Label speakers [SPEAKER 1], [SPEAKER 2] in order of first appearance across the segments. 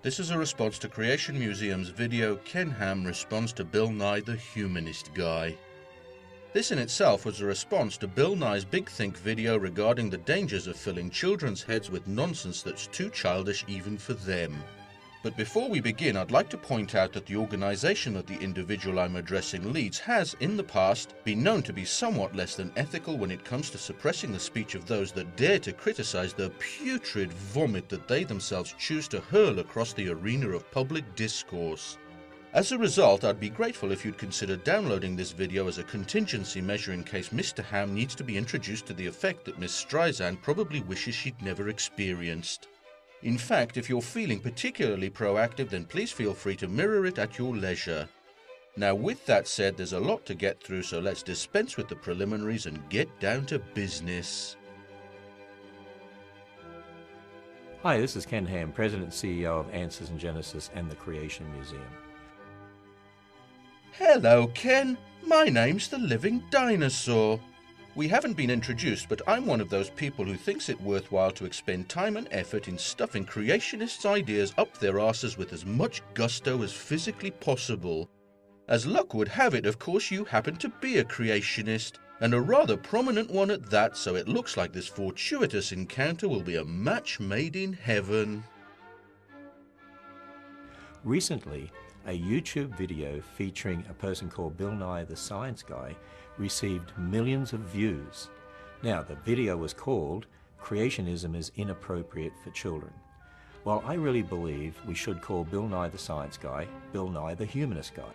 [SPEAKER 1] This is a response to Creation Museum's video Ken Ham responds to Bill Nye the Humanist Guy. This in itself was a response to Bill Nye's Big Think video regarding the dangers of filling children's heads with nonsense that's too childish even for them. But before we begin, I'd like to point out that the organization that the individual I'm addressing leads has, in the past, been known to be somewhat less than ethical when it comes to suppressing the speech of those that dare to criticize the putrid vomit that they themselves choose to hurl across the arena of public discourse. As a result, I'd be grateful if you'd consider downloading this video as a contingency measure in case Mr. Ham needs to be introduced to the effect that Miss Streisand probably wishes she'd never experienced. In fact, if you're feeling particularly proactive, then please feel free to mirror it at your leisure. Now, with that said, there's a lot to get through, so let's dispense with the preliminaries and get down to business.
[SPEAKER 2] Hi, this is Ken Ham, President and CEO of Answers in Genesis and the Creation Museum.
[SPEAKER 1] Hello, Ken. My name's TheLivingDinosaur. We haven't been introduced, but I'm one of those people who thinks it worthwhile to expend time and effort in stuffing creationists' ideas up their asses with as much gusto as physically possible. As luck would have it, of course, you happen to be a creationist, and a rather prominent one at that, so it looks like this fortuitous encounter will be a match made in heaven.
[SPEAKER 2] Recently, a YouTube video featuring a person called Bill Nye the Science Guy received millions of views. Now, the video was called Creationism is Inappropriate for Children. Well, I really believe we should call Bill Nye the Science Guy Bill Nye the Humanist Guy.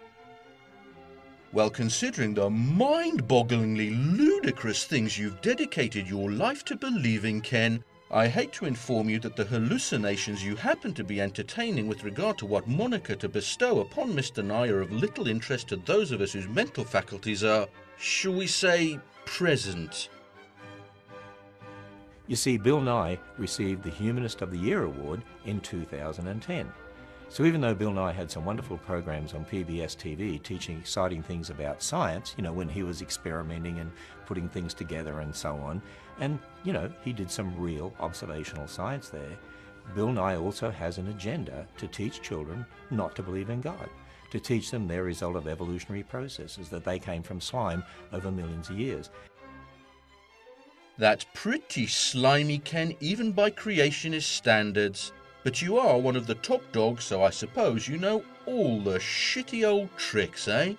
[SPEAKER 1] Well, considering the mind-bogglingly ludicrous things you've dedicated your life to believing, Ken, I hate to inform you that the hallucinations you happen to be entertaining with regard to what moniker to bestow upon Mr. Nye are of little interest to those of us whose mental faculties are, shall we say, present.
[SPEAKER 2] You see, Bill Nye received the Humanist of the Year award in 2010. So even though Bill Nye had some wonderful programs on PBS TV teaching exciting things about science, when he was experimenting and putting things together and so on, and, he did some real observational science there, Bill Nye also has an agenda to teach children not to believe in God, to teach them their result of evolutionary processes, that they came from slime over millions of years.
[SPEAKER 1] That's pretty slimy, Ken, even by creationist standards. But you are one of the top dogs, so I suppose you know all the shitty old tricks, eh?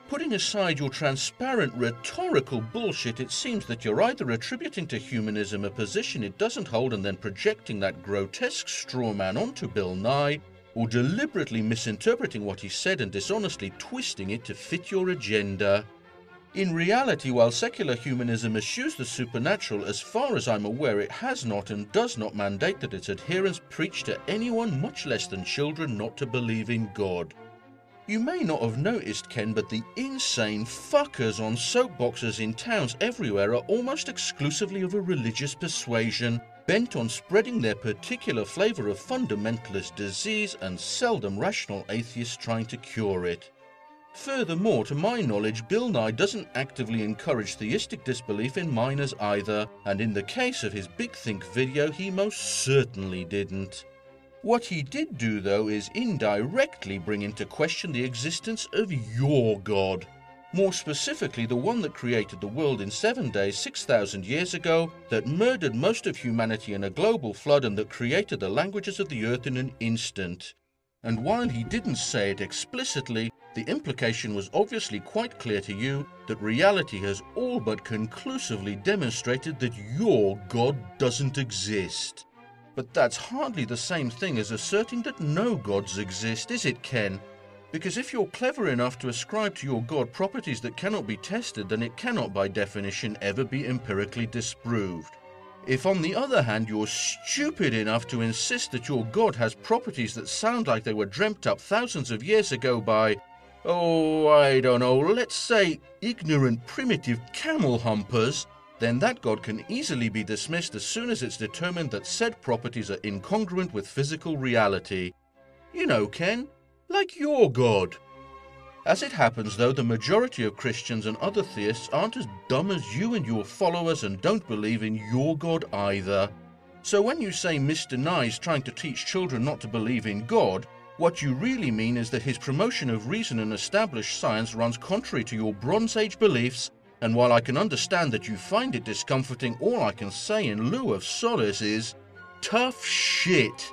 [SPEAKER 1] Putting aside your transparent rhetorical bullshit, it seems that you're either attributing to humanism a position it doesn't hold and then projecting that grotesque straw man onto Bill Nye, or deliberately misinterpreting what he said and dishonestly twisting it to fit your agenda. In reality, while secular humanism eschews the supernatural, as far as I'm aware, it has not and does not mandate that its adherents preach to anyone, much less than children, not to believe in God. You may not have noticed, Ken, but the insane fuckers on soapboxes in towns everywhere are almost exclusively of a religious persuasion, bent on spreading their particular flavor of fundamentalist disease and seldom rational atheists trying to cure it. Furthermore, to my knowledge, Bill Nye doesn't actively encourage theistic disbelief in minors either, and in the case of his Big Think video, he most certainly didn't. What he did do, though, is indirectly bring into question the existence of your God. More specifically, the one that created the world in 7 days 6,000 years ago, that murdered most of humanity in a global flood and that created the languages of the earth in an instant. And while he didn't say it explicitly, the implication was obviously quite clear to you that reality has all but conclusively demonstrated that your God doesn't exist. But that's hardly the same thing as asserting that no gods exist, is it, Ken? Because if you're clever enough to ascribe to your God properties that cannot be tested, then it cannot by definition ever be empirically disproved. If on the other hand you're stupid enough to insist that your God has properties that sound like they were dreamt up thousands of years ago by, I don't know, let's say ignorant primitive camel humpers, then that God can easily be dismissed as soon as it's determined that said properties are incongruent with physical reality. You know, Ken, like your God. As it happens, though, the majority of Christians and other theists aren't as dumb as you and your followers and don't believe in your God either. So when you say Mr. Nye is trying to teach children not to believe in God, what you really mean is that his promotion of reason and established science runs contrary to your Bronze Age beliefs, and while I can understand that you find it discomforting, all I can say in lieu of solace is, tough shit.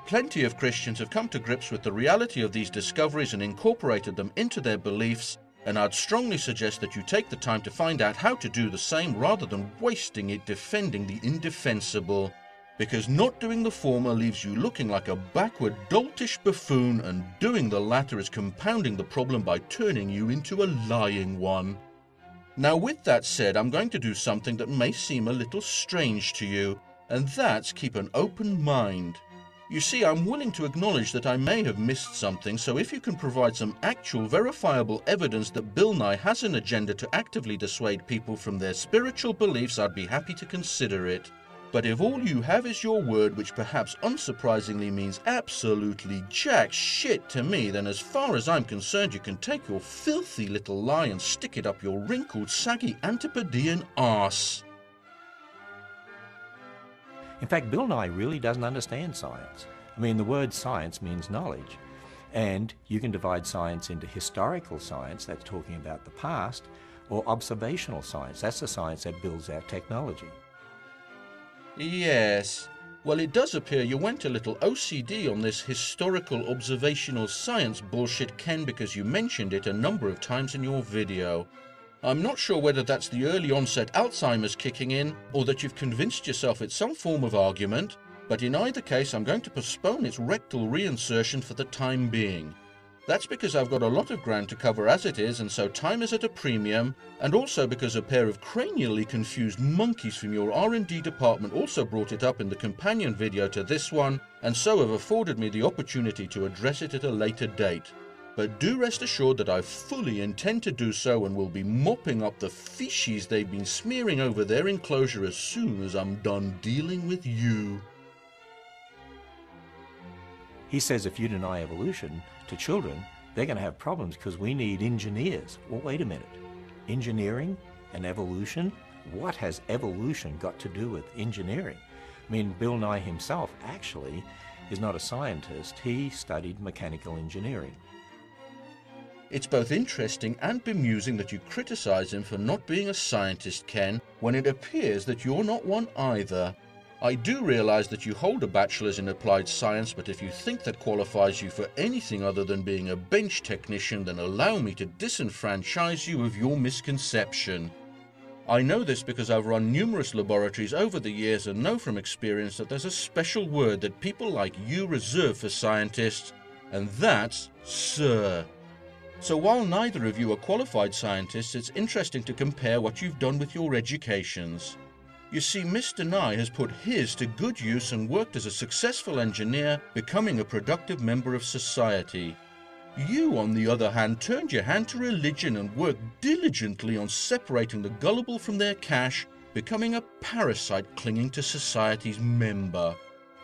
[SPEAKER 1] Plenty of Christians have come to grips with the reality of these discoveries and incorporated them into their beliefs, and I'd strongly suggest that you take the time to find out how to do the same rather than wasting it defending the indefensible. Because not doing the former leaves you looking like a backward, doltish buffoon, and doing the latter is compounding the problem by turning you into a lying one. Now with that said, I'm going to do something that may seem a little strange to you, and that's keep an open mind. You see, I'm willing to acknowledge that I may have missed something, so if you can provide some actual verifiable evidence that Bill Nye has an agenda to actively dissuade people from their spiritual beliefs, I'd be happy to consider it. But if all you have is your word, which perhaps unsurprisingly means absolutely jack shit to me, then as far as I'm concerned, you can take your filthy little lie and stick it up your wrinkled, saggy Antipodean arse.
[SPEAKER 2] In fact, Bill Nye really doesn't understand science. I mean, the word science means knowledge. And you can divide science into historical science, that's talking about the past, or observational science, that's the science that builds our technology.
[SPEAKER 1] Yes. Well, it does appear you went a little OCD on this historical observational science bullshit, Ken, because you mentioned it a number of times in your video. I'm not sure whether that's the early onset Alzheimer's kicking in, or that you've convinced yourself it's some form of argument, but in either case I'm going to postpone its rectal reinsertion for the time being. That's because I've got a lot of ground to cover as it is, and so time is at a premium, and also because a pair of cranially confused monkeys from your R&D department also brought it up in the companion video to this one, and so have afforded me the opportunity to address it at a later date. But do rest assured that I fully intend to do so and will be mopping up the feces they've been smearing over their enclosure as soon as I'm done dealing with you.
[SPEAKER 2] He says if you deny evolution to children, they're going to have problems because we need engineers. Well, wait a minute. Engineering and evolution? What has evolution got to do with engineering? I mean, Bill Nye himself actually is not a scientist. He studied mechanical engineering.
[SPEAKER 1] It's both interesting and bemusing that you criticize him for not being a scientist, Ken, when it appears that you're not one either. I do realize that you hold a bachelor's in applied science, but if you think that qualifies you for anything other than being a bench technician, then allow me to disenfranchise you of your misconception. I know this because I've run numerous laboratories over the years and know from experience that there's a special word that people like you reserve for scientists, and that's sir. So while neither of you are qualified scientists, it's interesting to compare what you've done with your educations. You see, Mr. Nye has put his to good use and worked as a successful engineer, becoming a productive member of society. You, on the other hand, turned your hand to religion and worked diligently on separating the gullible from their cash, becoming a parasite clinging to society's member.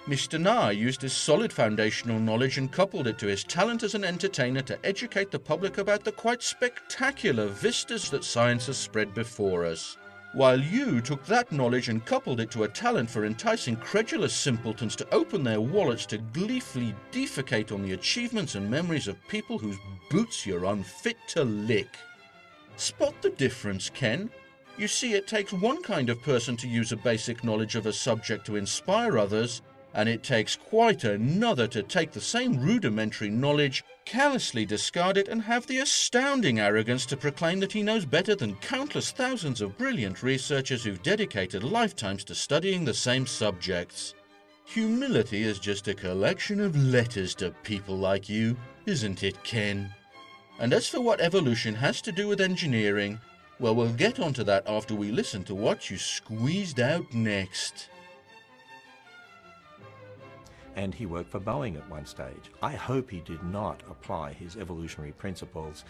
[SPEAKER 1] Mr. Nye used his solid foundational knowledge and coupled it to his talent as an entertainer to educate the public about the quite spectacular vistas that science has spread before us. While you took that knowledge and coupled it to a talent for enticing credulous simpletons to open their wallets to gleefully defecate on the achievements and memories of people whose boots you're unfit to lick. Spot the difference, Ken? You see, it takes one kind of person to use a basic knowledge of a subject to inspire others, and it takes quite another to take the same rudimentary knowledge, callously discard it, and have the astounding arrogance to proclaim that he knows better than countless thousands of brilliant researchers who've dedicated lifetimes to studying the same subjects. Humility is just a collection of letters to people like you, isn't it, Ken? And as for what evolution has to do with engineering, well, we'll get onto that after we listen to what you squeezed out next.
[SPEAKER 2] And he worked for Boeing at one stage. I hope he did not apply his evolutionary principles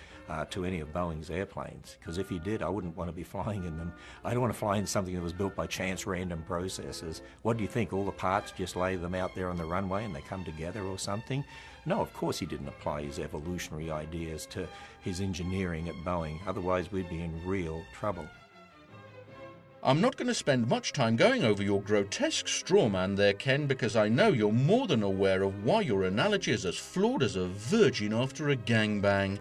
[SPEAKER 2] to any of Boeing's airplanes, because if he did, I wouldn't want to be flying in them. I don't want to fly in something that was built by chance random processes. What do you think, all the parts, just lay them out there on the runway and they come together or something? No, of course he didn't apply his evolutionary ideas to his engineering at Boeing, otherwise we'd be in real trouble.
[SPEAKER 1] I'm not going to spend much time going over your grotesque straw man there, Ken, because I know you're more than aware of why your analogy is as flawed as a virgin after a gangbang.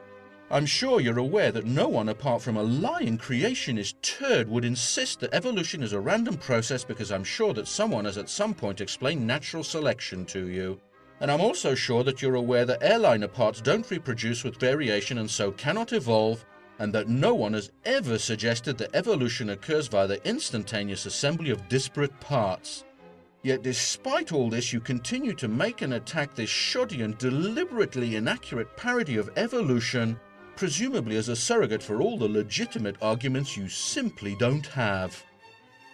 [SPEAKER 1] I'm sure you're aware that no one apart from a lying creationist turd would insist that evolution is a random process, because I'm sure that someone has at some point explained natural selection to you. And I'm also sure that you're aware that airliner parts don't reproduce with variation and so cannot evolve, and that no one has ever suggested that evolution occurs via the instantaneous assembly of disparate parts. Yet despite all this, you continue to make and attack this shoddy and deliberately inaccurate parody of evolution, presumably as a surrogate for all the legitimate arguments you simply don't have.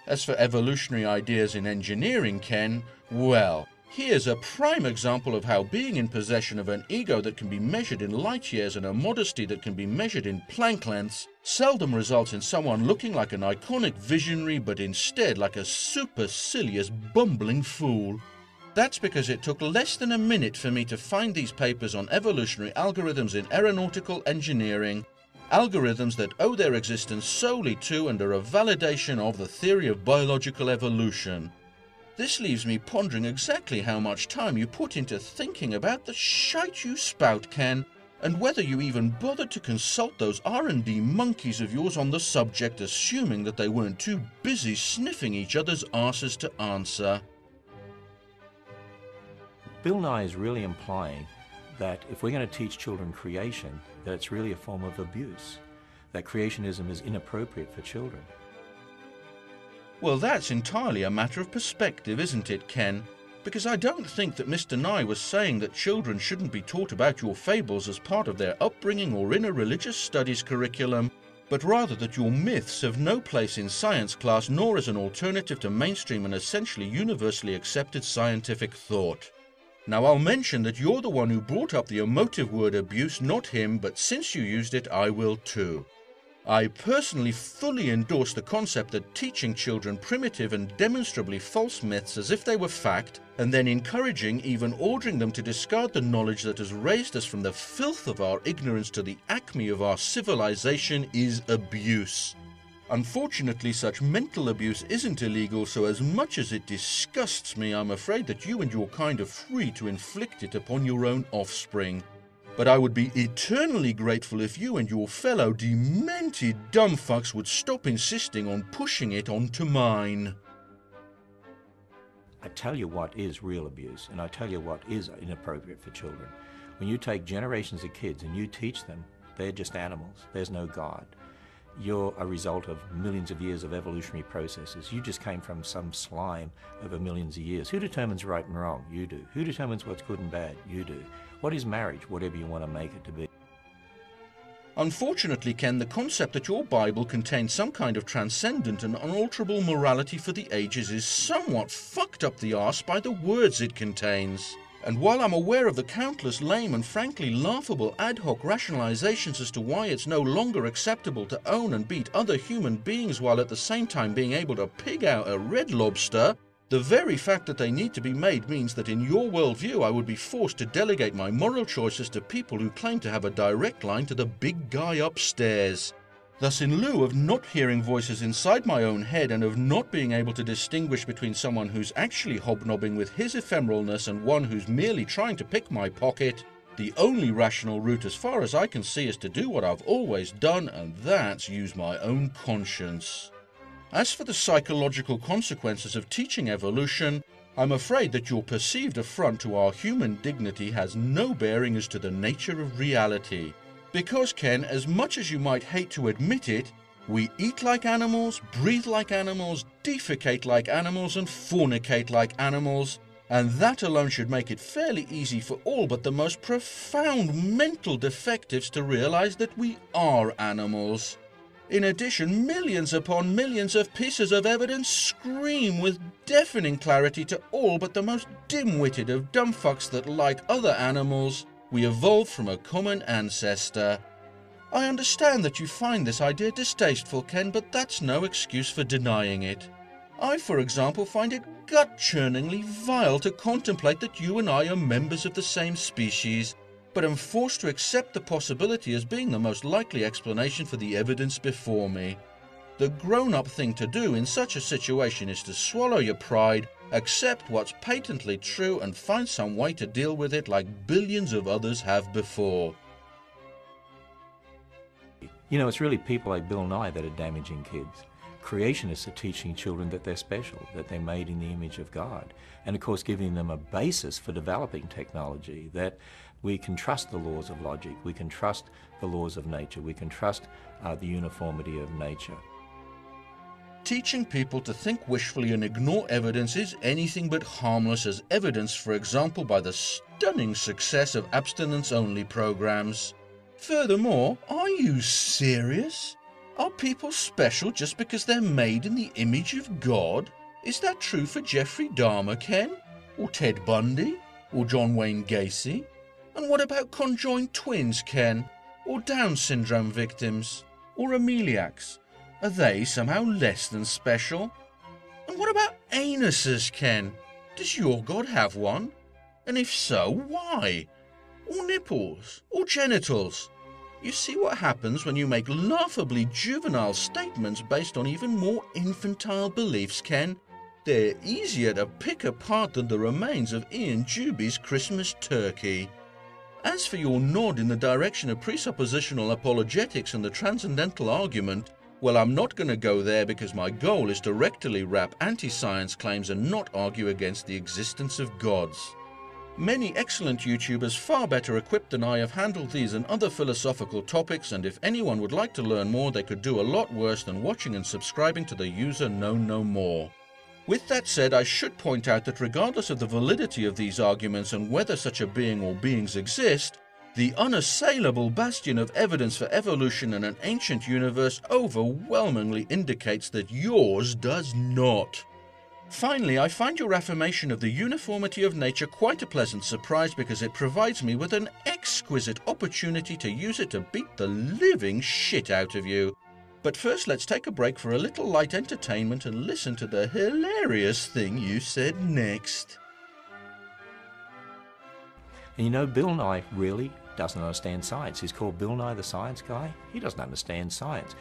[SPEAKER 1] As for evolutionary ideas in engineering, Ken, well, here's a prime example of how being in possession of an ego that can be measured in light years and a modesty that can be measured in plank lengths seldom results in someone looking like an iconic visionary, but instead like a supercilious bumbling fool. That's because it took less than a minute for me to find these papers on evolutionary algorithms in aeronautical engineering, algorithms that owe their existence solely to and are a validation of the theory of biological evolution. This leaves me pondering exactly how much time you put into thinking about the shite you spout, Ken, and whether you even bothered to consult those R&D monkeys of yours on the subject, assuming that they weren't too busy sniffing each other's arses to answer.
[SPEAKER 2] Bill Nye is really implying that if we're going to teach children creation, that it's really a form of abuse, that creationism is inappropriate for children.
[SPEAKER 1] Well, that's entirely a matter of perspective, isn't it, Ken? Because I don't think that Mr. Nye was saying that children shouldn't be taught about your fables as part of their upbringing or in a religious studies curriculum, but rather that your myths have no place in science class nor as an alternative to mainstream and essentially universally accepted scientific thought. Now, I'll mention that you're the one who brought up the emotive word abuse, not him, but since you used it, I will too. I personally fully endorse the concept that teaching children primitive and demonstrably false myths as if they were fact, and then encouraging, even ordering them to discard the knowledge that has raised us from the filth of our ignorance to the acme of our civilization, is abuse. Unfortunately, such mental abuse isn't illegal, so as much as it disgusts me, I'm afraid that you and your kind are free to inflict it upon your own offspring. But I would be eternally grateful if you and your fellow demented dumbfucks would stop insisting on pushing it onto mine.
[SPEAKER 2] I tell you what is real abuse, and I tell you what is inappropriate for children. When you take generations of kids and you teach them they're just animals, there's no God. You're a result of millions of years of evolutionary processes. You just came from some slime over millions of years. Who determines right and wrong? You do. Who determines what's good and bad? You do. What is marriage? Whatever you want to make it to be.
[SPEAKER 1] Unfortunately, Ken, the concept that your Bible contains some kind of transcendent and unalterable morality for the ages is somewhat fucked up the arse by the words it contains. And while I'm aware of the countless lame and frankly laughable ad hoc rationalizations as to why it's no longer acceptable to own and beat other human beings while at the same time being able to pig out a red lobster, the very fact that they need to be made means that in your worldview I would be forced to delegate my moral choices to people who claim to have a direct line to the big guy upstairs. Thus, in lieu of not hearing voices inside my own head and of not being able to distinguish between someone who's actually hobnobbing with his ephemeralness and one who's merely trying to pick my pocket, the only rational route as far as I can see is to do what I've always done, and that's use my own conscience. As for the psychological consequences of teaching evolution, I'm afraid that your perceived affront to our human dignity has no bearing as to the nature of reality. Because, Ken, as much as you might hate to admit it, we eat like animals, breathe like animals, defecate like animals, and fornicate like animals, and that alone should make it fairly easy for all but the most profound mental defectives to realize that we are animals. In addition, millions upon millions of pieces of evidence scream with deafening clarity to all but the most dim-witted of dumbfucks that, like other animals, we evolved from a common ancestor. I understand that you find this idea distasteful, Ken, but that's no excuse for denying it. I, for example, find it gut-churningly vile to contemplate that you and I are members of the same species, but am forced to accept the possibility as being the most likely explanation for the evidence before me. The grown-up thing to do in such a situation is to swallow your pride, accept what's patently true, and find some way to deal with it like billions of others have before.
[SPEAKER 2] You know, it's really people like Bill Nye that are damaging kids. Creationists are teaching children that they're special, that they're made in the image of God, and of course giving them a basis for developing technology, that we can trust the laws of logic, we can trust the laws of nature, we can trust the uniformity of nature.
[SPEAKER 1] Teaching people to think wishfully and ignore evidence is anything but harmless, as evidenced, for example, by the stunning success of abstinence-only programs. Furthermore, are you serious? Are people special just because they're made in the image of God? Is that true for Jeffrey Dahmer, Ken? Or Ted Bundy? Or John Wayne Gacy? And what about conjoined twins, Ken? Or Down syndrome victims? Or ameliacs? Are they somehow less than special? And what about anuses, Ken? Does your God have one? And if so, why? Or nipples? Or genitals? You see what happens when you make laughably juvenile statements based on even more infantile beliefs, Ken? They're easier to pick apart than the remains of Ian Juby's Christmas turkey. As for your nod in the direction of presuppositional apologetics and the transcendental argument, well, I'm not going to go there because my goal is to rectally wrap anti-science claims and not argue against the existence of gods. Many excellent YouTubers far better equipped than I have handled these and other philosophical topics, and if anyone would like to learn more, they could do a lot worse than watching and subscribing to the user Know No More. With that said, I should point out that regardless of the validity of these arguments and whether such a being or beings exist, the unassailable bastion of evidence for evolution in an ancient universe overwhelmingly indicates that yours does not. Finally, I find your affirmation of the uniformity of nature quite a pleasant surprise because it provides me with an exquisite opportunity to use it to beat the living shit out of you. But first, let's take a break for a little light entertainment and listen to the hilarious thing you said next.
[SPEAKER 2] And you know, Bill Nye really doesn't understand science. He's called Bill Nye the Science Guy. He doesn't understand science.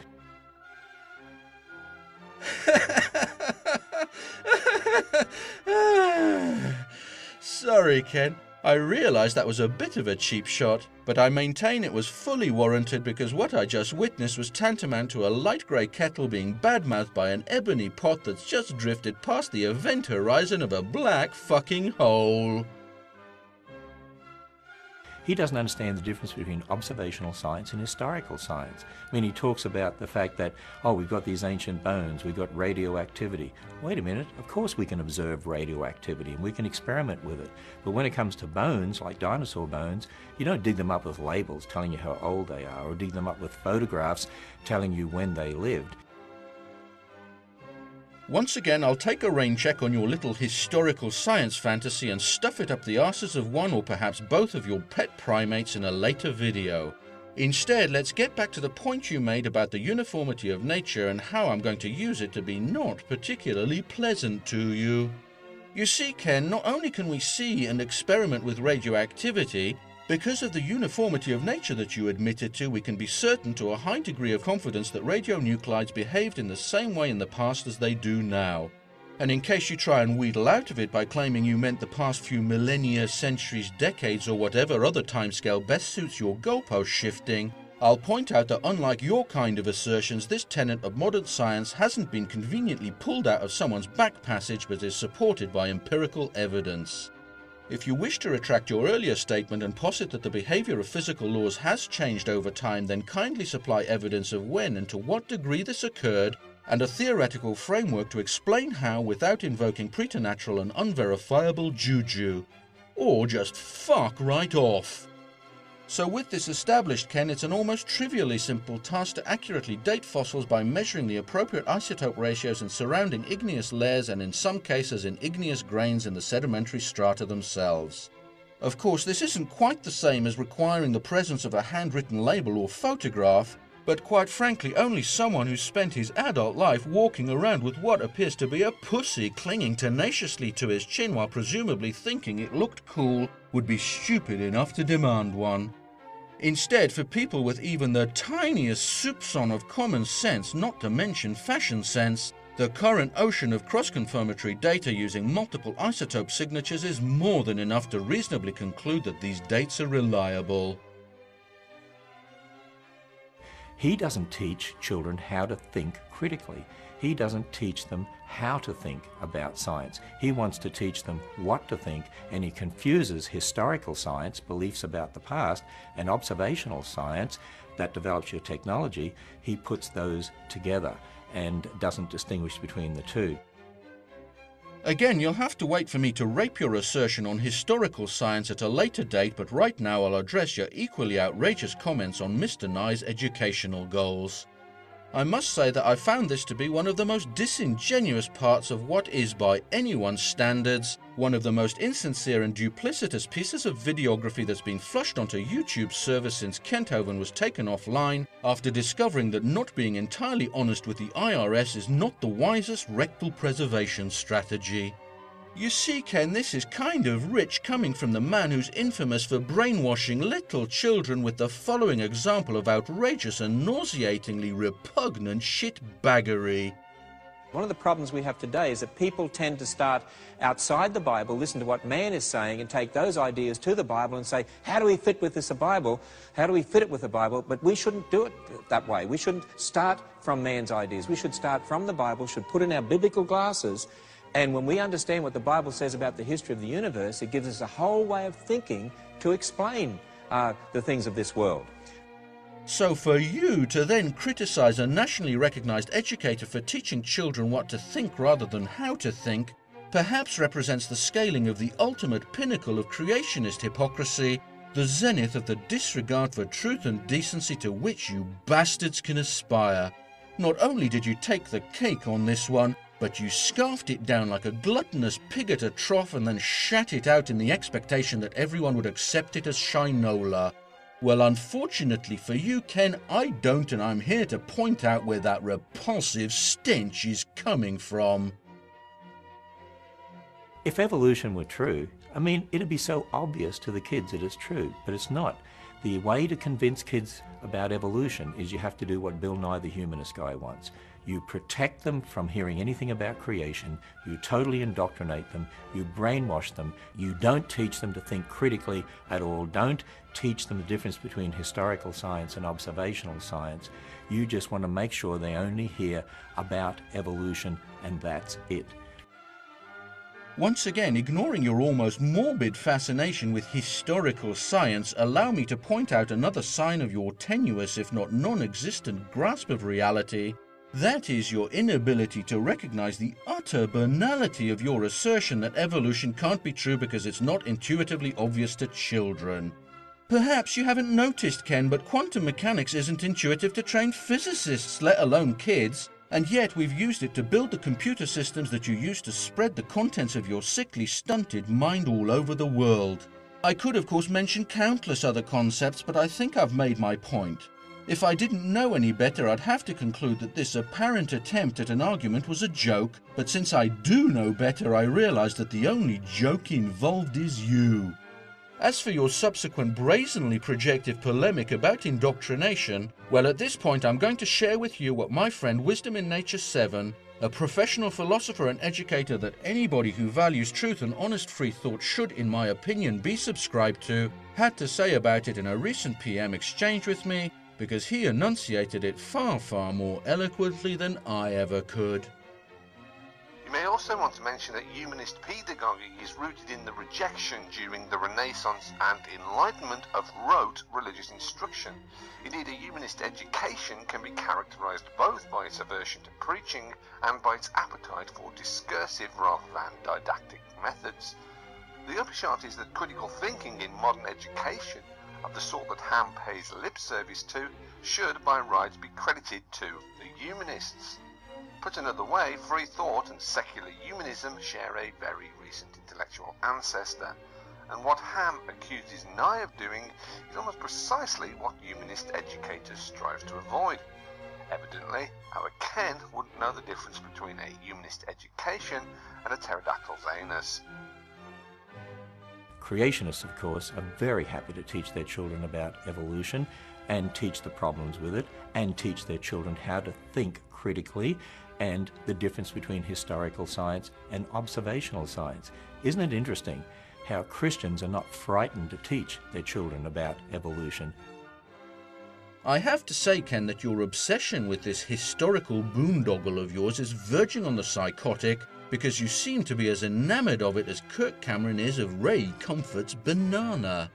[SPEAKER 1] Sorry, Ken. I realise that was a bit of a cheap shot, but I maintain it was fully warranted because what I just witnessed was tantamount to a light grey kettle being badmouthed by an ebony pot that's just drifted past the event horizon of a black fucking hole.
[SPEAKER 2] He doesn't understand the difference between observational science and historical science. I mean, he talks about the fact that, oh, we've got these ancient bones, we've got radioactivity. Wait a minute, of course we can observe radioactivity and we can experiment with it. But when it comes to bones, like dinosaur bones, you don't dig them up with labels telling you how old they are, or dig them up with photographs telling you when they lived.
[SPEAKER 1] Once again, I'll take a rain check on your little historical science fantasy and stuff it up the arses of one or perhaps both of your pet primates in a later video. Instead, let's get back to the point you made about the uniformity of nature and how I'm going to use it to be not particularly pleasant to you. You see, Ken, not only can we see and experiment with radioactivity, because of the uniformity of nature that you admitted to, we can be certain to a high degree of confidence that radionuclides behaved in the same way in the past as they do now. And in case you try and wheedle out of it by claiming you meant the past few millennia, centuries, decades, or whatever other timescale best suits your goalpost shifting, I'll point out that unlike your kind of assertions, this tenet of modern science hasn't been conveniently pulled out of someone's back passage but is supported by empirical evidence. If you wish to retract your earlier statement and posit that the behavior of physical laws has changed over time, then kindly supply evidence of when and to what degree this occurred, and a theoretical framework to explain how without invoking preternatural and unverifiable juju. Or just fuck right off. So with this established, Ken, it's an almost trivially simple task to accurately date fossils by measuring the appropriate isotope ratios in surrounding igneous layers and in some cases in igneous grains in the sedimentary strata themselves. Of course, this isn't quite the same as requiring the presence of a handwritten label or photograph, but quite frankly, only someone who's spent his adult life walking around with what appears to be a pussy clinging tenaciously to his chin while presumably thinking it looked cool would be stupid enough to demand one. Instead, for people with even the tiniest soupçon of common sense, not to mention fashion sense, the current ocean of cross-confirmatory data using multiple isotope signatures is more than enough to reasonably conclude that these dates are reliable.
[SPEAKER 2] He doesn't teach children how to think critically. He doesn't teach them how to think about science. He wants to teach them what to think, and he confuses historical science, beliefs about the past, and observational science that develops your technology. He puts those together and doesn't distinguish between the two.
[SPEAKER 1] Again, you'll have to wait for me to rape your assertion on historical science at a later date, but right now I'll address your equally outrageous comments on Mr. Nye's educational goals. I must say that I found this to be one of the most disingenuous parts of what is, by anyone's standards, one of the most insincere and duplicitous pieces of videography that's been flushed onto YouTube's server since Kenthoven was taken offline after discovering that not being entirely honest with the IRS is not the wisest rectal preservation strategy. You see, Ken, this is kind of rich coming from the man who's infamous for brainwashing little children with the following example of outrageous and nauseatingly repugnant shitbaggery.
[SPEAKER 3] One of the problems we have today is that people tend to start outside the Bible, listen to what man is saying, and take those ideas to the Bible and say, how do we fit with this Bible? How do we fit it with the Bible? But we shouldn't do it that way. We shouldn't start from man's ideas. We should start from the Bible, should put in our biblical glasses, and when we understand what the Bible says about the history of the universe, it gives us a whole way of thinking to explain the things of this world.
[SPEAKER 1] So for you to then criticize a nationally recognized educator for teaching children what to think rather than how to think, perhaps represents the scaling of the ultimate pinnacle of creationist hypocrisy, the zenith of the disregard for truth and decency to which you bastards can aspire. Not only did you take the cake on this one, but you scarfed it down like a gluttonous pig at a trough and then shat it out in the expectation that everyone would accept it as shinola. Well, unfortunately for you, Ken, I don't, and I'm here to point out where that repulsive stench is coming from.
[SPEAKER 2] If evolution were true, I mean, it'd be so obvious to the kids that it's true, but it's not. The way to convince kids about evolution is you have to do what Bill Nye the Humanist guy wants. You protect them from hearing anything about creation, you totally indoctrinate them, you brainwash them, you don't teach them to think critically at all, don't teach them the difference between historical science and observational science. You just want to make sure they only hear about evolution, and that's it.
[SPEAKER 1] Once again, ignoring your almost morbid fascination with historical science, allow me to point out another sign of your tenuous, if not non-existent, grasp of reality. That is your inability to recognize the utter banality of your assertion that evolution can't be true because it's not intuitively obvious to children. Perhaps you haven't noticed, Ken, but quantum mechanics isn't intuitive to trained physicists, let alone kids. And yet we've used it to build the computer systems that you use to spread the contents of your sickly, stunted mind all over the world. I could, of course, mention countless other concepts, but I think I've made my point. If I didn't know any better, I'd have to conclude that this apparent attempt at an argument was a joke, but since I do know better, I realize that the only joke involved is you. As for your subsequent brazenly projective polemic about indoctrination, well, at this point I'm going to share with you what my friend Wisdom in Nature 7, a professional philosopher and educator that anybody who values truth and honest free thought should, in my opinion, be subscribed to, had to say about it in a recent PM exchange with me, because he enunciated it far, far more eloquently than I ever could.
[SPEAKER 4] You may also want to mention that humanist pedagogy is rooted in the rejection during the Renaissance and Enlightenment of rote religious instruction. Indeed, a humanist education can be characterized both by its aversion to preaching and by its appetite for discursive rather than didactic methods. The upshot is that critical thinking in modern education, of the sort that Ham pays lip service to, should by rights be credited to the humanists. Put another way, free thought and secular humanism share a very recent intellectual ancestor, and what Ham accuses Nye of doing is almost precisely what humanist educators strive to avoid. Evidently, our Ken wouldn't know the difference between a humanist education and a pterodactyl's anus.
[SPEAKER 2] Creationists, of course, are very happy to teach their children about evolution and teach the problems with it and teach their children how to think critically and the difference between historical science and observational science. Isn't it interesting how Christians are not frightened to teach their children about evolution?
[SPEAKER 1] I have to say, Ken, that your obsession with this historical boondoggle of yours is verging on the psychotic, because you seem to be as enamoured of it as Kirk Cameron is of Ray Comfort's banana.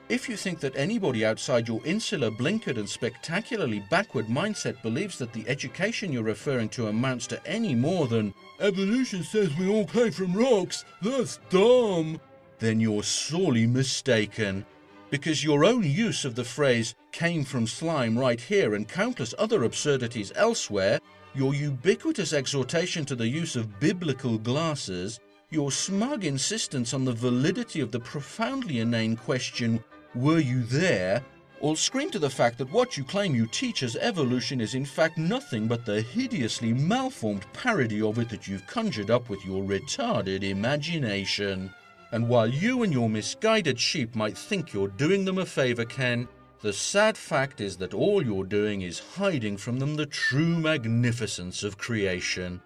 [SPEAKER 1] If you think that anybody outside your insular, blinkered and spectacularly backward mindset believes that the education you're referring to amounts to any more than "evolution says we all came from rocks, that's dumb," then you're sorely mistaken. Because your own use of the phrase "came from slime" right here and countless other absurdities elsewhere, your ubiquitous exhortation to the use of biblical glasses, your smug insistence on the validity of the profoundly inane question, "Were you there?" all scream to the fact that what you claim you teach as evolution is in fact nothing but the hideously malformed parody of it that you've conjured up with your retarded imagination. And while you and your misguided sheep might think you're doing them a favour, Ken, the sad fact is that all you're doing is hiding from them the true magnificence of creation.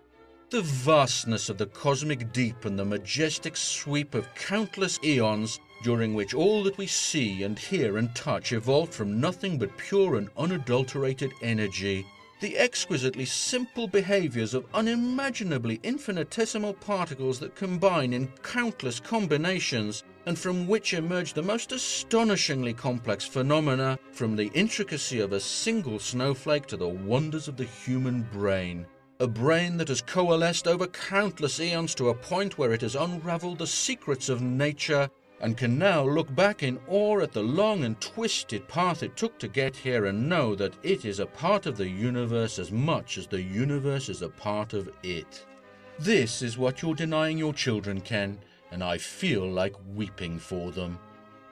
[SPEAKER 1] The vastness of the cosmic deep and the majestic sweep of countless eons during which all that we see and hear and touch evolved from nothing but pure and unadulterated energy. The exquisitely simple behaviours of unimaginably infinitesimal particles that combine in countless combinations and from which emerge the most astonishingly complex phenomena, from the intricacy of a single snowflake to the wonders of the human brain. A brain that has coalesced over countless eons to a point where it has unravelled the secrets of nature and can now look back in awe at the long and twisted path it took to get here and know that it is a part of the universe as much as the universe is a part of it. This is what you're denying your children, Ken, and I feel like weeping for them.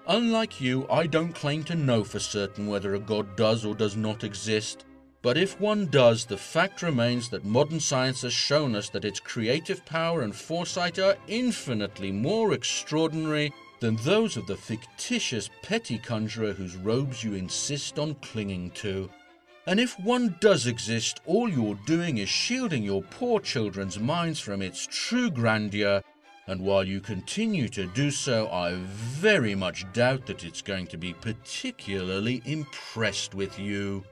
[SPEAKER 1] Unlike you, I don't claim to know for certain whether a God does or does not exist. But if one does, the fact remains that modern science has shown us that its creative power and foresight are infinitely more extraordinary than those of the fictitious petty conjurer whose robes you insist on clinging to. And if one does exist, all you're doing is shielding your poor children's minds from its true grandeur, and while you continue to do so, I very much doubt that it's going to be particularly impressed with you.